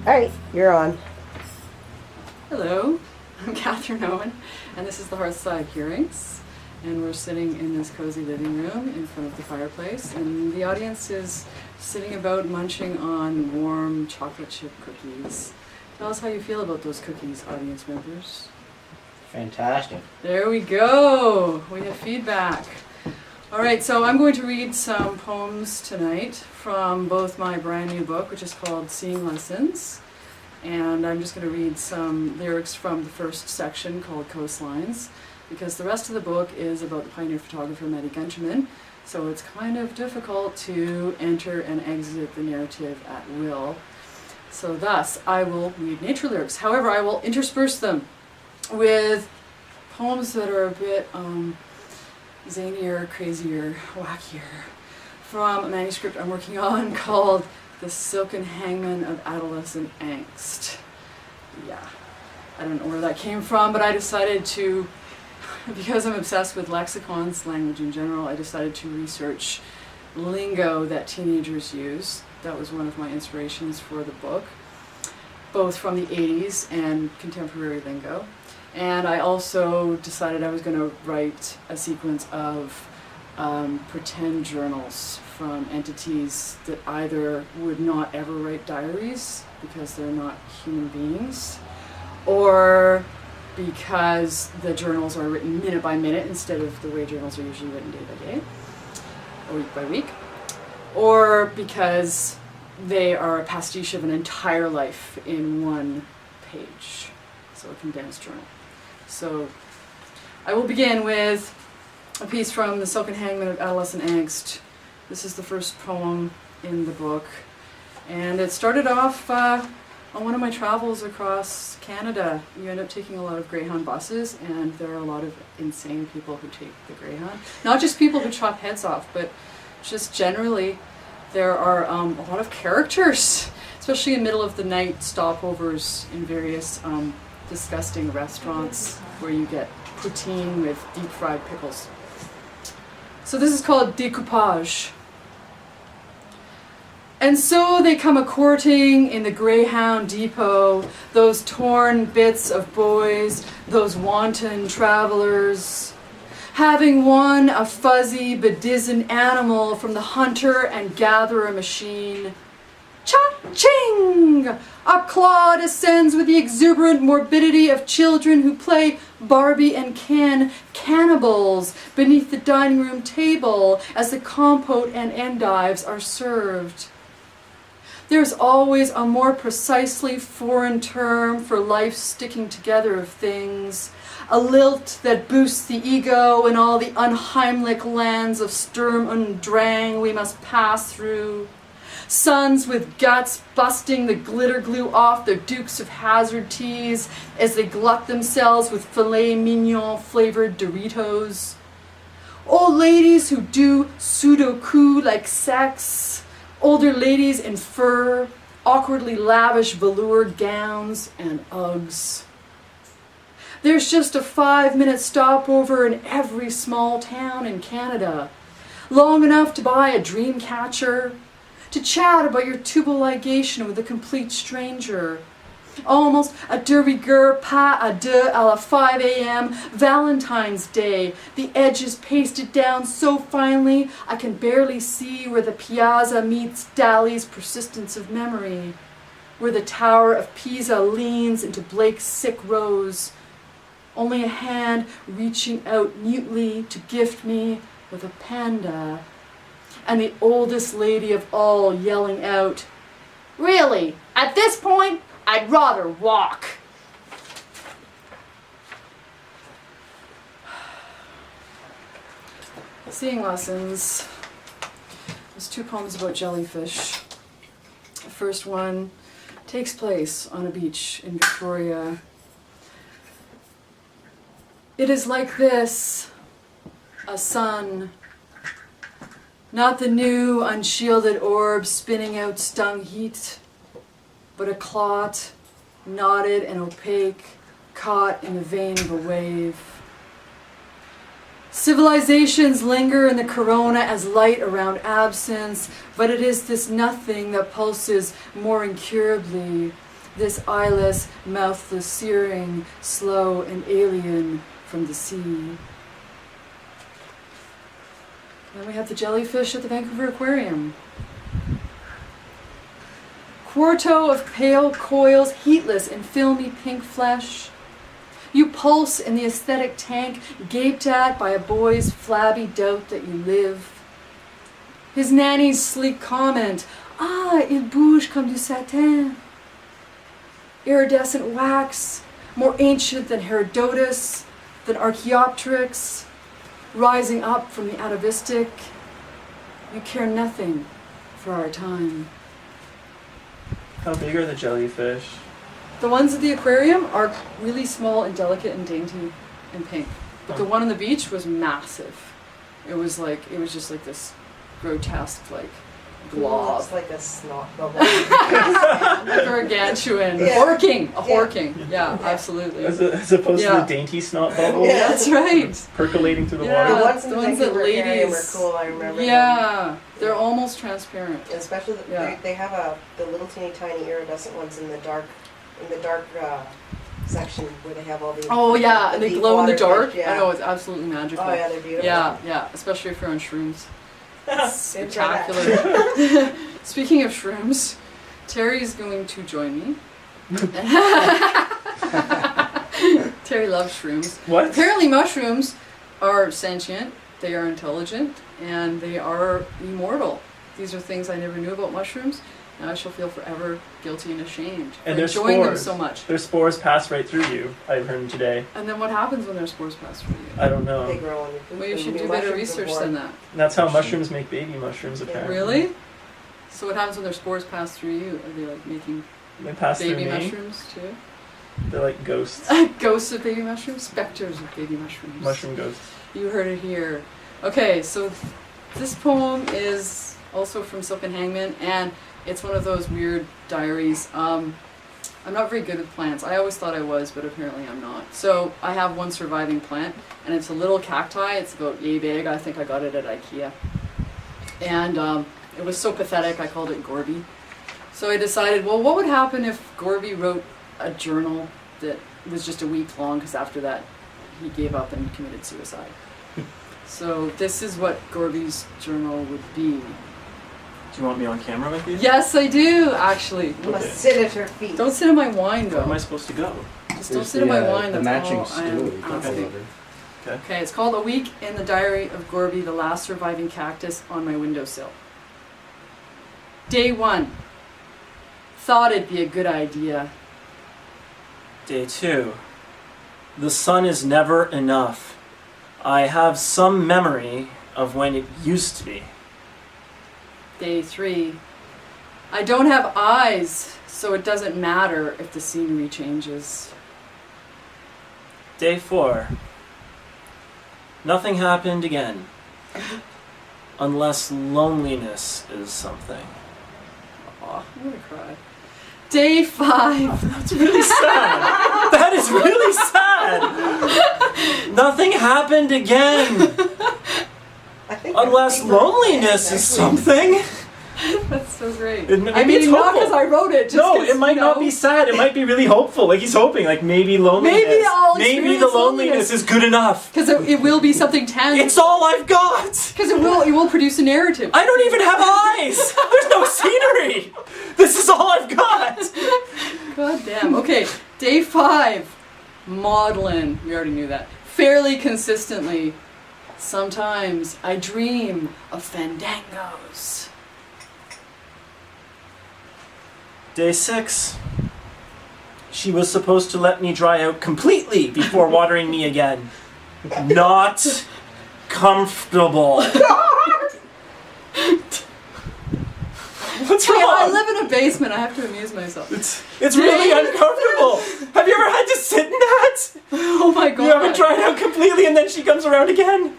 Alright, you're on. Hello, I'm Catherine Owen, and this is the Hearthside hearings. And we're sitting in this cozy living room in front of the fireplace, and the audience is sitting about munching on warm chocolate chip cookies. Tell us how you feel about those cookies, audience members. Fantastic. There we go. We have feedback. All right, so I'm going to read some poems tonight from both my brand new book, which is called Seeing Lessons, and I'm just going to read some lyrics from the first section called Coastlines, because the rest of the book is about the pioneer photographer Matty Gunterman, so it's kind of difficult to enter and exit the narrative at will. So thus, I will read nature lyrics. However, I will intersperse them with poems that are a bit zanier, crazier, wackier, from a manuscript I'm working on called The Silken Hangman of Adolescent Angst. Yeah, I don't know where that came from, but I decided to, because I'm obsessed with lexicons, language in general, I decided to research lingo that teenagers use. That was one of my inspirations for the book, both from the 80s and contemporary lingo. And I also decided I was going to write a sequence of pretend journals from entities that either would not ever write diaries because they're not human beings, or because the journals are written minute by minute instead of the way journals are usually written day by day or week by week, or because they are a pastiche of an entire life in one page, so a condensed journal. So I will begin with a piece from The Silken Hangman of Adolescent Angst. This is the first poem in the book, and it started off on one of my travels across Canada. You end up taking a lot of Greyhound buses, and there are a lot of insane people who take the Greyhound. Not just people who chop heads off, but just generally there are a lot of characters, especially in middle of the night stopovers in various disgusting restaurants where you get poutine with deep fried pickles. So this is called Découpage. And so they come a-courting in the Greyhound depot, those torn bits of boys, those wanton travelers, having won a fuzzy, bedizened animal from the hunter and gatherer machine. Cha-ching! A claw descends with the exuberant morbidity of children who play Barbie and Ken cannibals beneath the dining room table as the compote and endives are served. There's always a more precisely foreign term for life's sticking together of things, a lilt that boosts the ego in all the unheimlich lands of Sturm und Drang we must pass through. Sons with guts busting the glitter glue off their Dukes of Hazzard teas as they glut themselves with filet mignon flavored Doritos. Old ladies who do Sudoku like sex. Older ladies in fur, awkwardly lavish velour gowns, and Uggs. There's just a 5-minute stopover in every small town in Canada, long enough to buy a dream catcher, to chat about your tubal ligation with a complete stranger. Almost a de rigueur pas à deux à la 5 a.m. Valentine's Day, the edges pasted down so finely I can barely see where the piazza meets Dali's persistence of memory, where the Tower of Pisa leans into Blake's sick rose. Only a hand reaching out mutely to gift me with a panda, and the oldest lady of all yelling out, "Really, at this point, I'd rather walk." Seeing Lessons. There's 2 poems about jellyfish. The first one takes place on a beach in Victoria. It is like this, a sun, not the new unshielded orb spinning out stung heat, but a clot, knotted and opaque, caught in the vein of a wave. Civilizations linger in the corona as light around absence, but it is this nothing that pulses more incurably, this eyeless, mouthless searing, slow and alien from the sea. Then we have the jellyfish at the Vancouver Aquarium. Quarto of pale coils, heatless in filmy pink flesh. You pulse in the aesthetic tank, gaped at by a boy's flabby doubt that you live. His nanny's sleek comment, "Ah, il bouge comme du satin." Iridescent wax, more ancient than Herodotus, than Archaeopteryx, rising up from the atavistic. You care nothing for our time. How big are the jellyfish? The ones at the aquarium are really small and delicate and dainty and pink. But the one on the beach was massive. It was just like this grotesque, like, blob. Looks like a snot bubble. Gargantuan. Yeah. Horking. A Yeah. horking. Yeah, absolutely. As opposed to Yeah. the dainty snot bubble Yeah. That's right. percolating through the Yeah. The water. ones in the the ones that Vancouver aquarium were ladies- cool, I remember them. Yeah. They're almost transparent. Especially they have the little teeny tiny iridescent ones in the dark section where they have all the Oh yeah, and they deep glow in the water dark. fish, yeah. I know, it's absolutely magical. Oh yeah, they're beautiful. Yeah, yeah, especially if you're on shrooms. Didn't try that. Spectacular. Speaking of shrooms, Terry's going to join me. Terry loves shrooms. What? Apparently mushrooms are sentient, they are intelligent, and they are immortal. These are things I never knew about mushrooms. Now I shall feel forever guilty and ashamed for And they're enjoying them spores. so much. Their spores pass right through you, I've heard today. And then what happens when their spores pass through you? I don't know. They grow on your poop. Well, you and should new do better mushrooms are research born. than that. And that's how mushrooms make baby mushrooms, apparently. Really? So what happens when their spores pass through you? Are they like making They pass baby through me. mushrooms too? They're like ghosts. Ghosts of baby mushrooms? Specters of baby mushrooms. Mushroom ghosts. You heard it here. Okay, so this poem is also from Silken Hangman, and it's one of those weird diaries. I'm not very good with plants. I always thought I was, but apparently I'm not. So I have one surviving plant, and it's a little cacti. It's about yay big. I think I got it at IKEA. And it was so pathetic, I called it Gorby. So I decided, well, what would happen if Gorby wrote a journal that was just a week long, because after that he gave up and committed suicide. So this is what Gorby's journal would be. Do you want me on camera with you? Yes, I do, actually. You must sit at her feet. Don't sit in my wine, Where am I though. supposed to go? Just don't sit in my wine, The that's matching all I stool. am you can asking. deliver. Okay, it's called A Week in the Diary of Gorby, the Last Surviving Cactus on My Windowsill. Day 1. Thought it'd be a good idea. Day 2. The sun is never enough. I have some memory of when it used to be. Day 3. I don't have eyes, so it doesn't matter if the scenery changes. Day 4. Nothing happened again. Unless loneliness is something. Aw, I'm gonna cry. Day 5. That's really sad. That is really sad. Nothing happened again. I think Unless that's super loneliness sad, is actually. something. That's so great. Maybe I mean, it's not hopeful. because I wrote it. Just No, 'cause, it might you not know, be sad. It might be really hopeful. Like he's hoping, like maybe loneliness. Maybe I'll maybe the experience loneliness loneliness. is good enough. Because it will be something tangible. It's all I've got. Because it will produce a narrative. I don't even have eyes. There's no scenery. This is all I've got. God damn. Okay, day 5. Maudlin. We already knew that. Fairly consistently. Sometimes I dream of fandangos. Day 6. She was supposed to let me dry out completely before watering me again. Not comfortable. What's Hey, I wrong? live in a basement. I have to amuse myself. It's really uncomfortable. Have you ever had to sit in that? Oh my god. You haven't dried out completely and then she comes around again?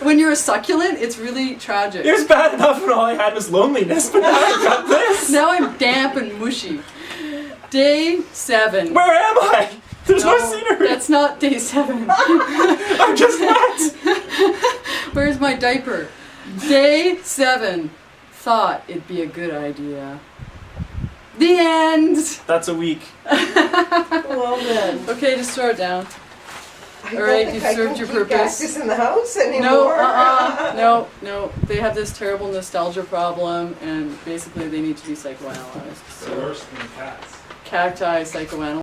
When you're a succulent, it's really tragic. It was bad enough when all I had was loneliness, but now I've got this. Now I'm damp and mushy. Day 7. Where am I? There's no scenery. That's not day 7. I'm just wet. Where's my diaper? Day 7. Thought it'd be a good idea. The end! That's a week. Well then. Okay, just throw it down. I All right, don't you've think I served can your keep purpose. cactus in the house anymore. No, no. They have this terrible nostalgia problem, and basically they need to be psychoanalyzed. They're So, worse than cats. cacti psychoanalyzed.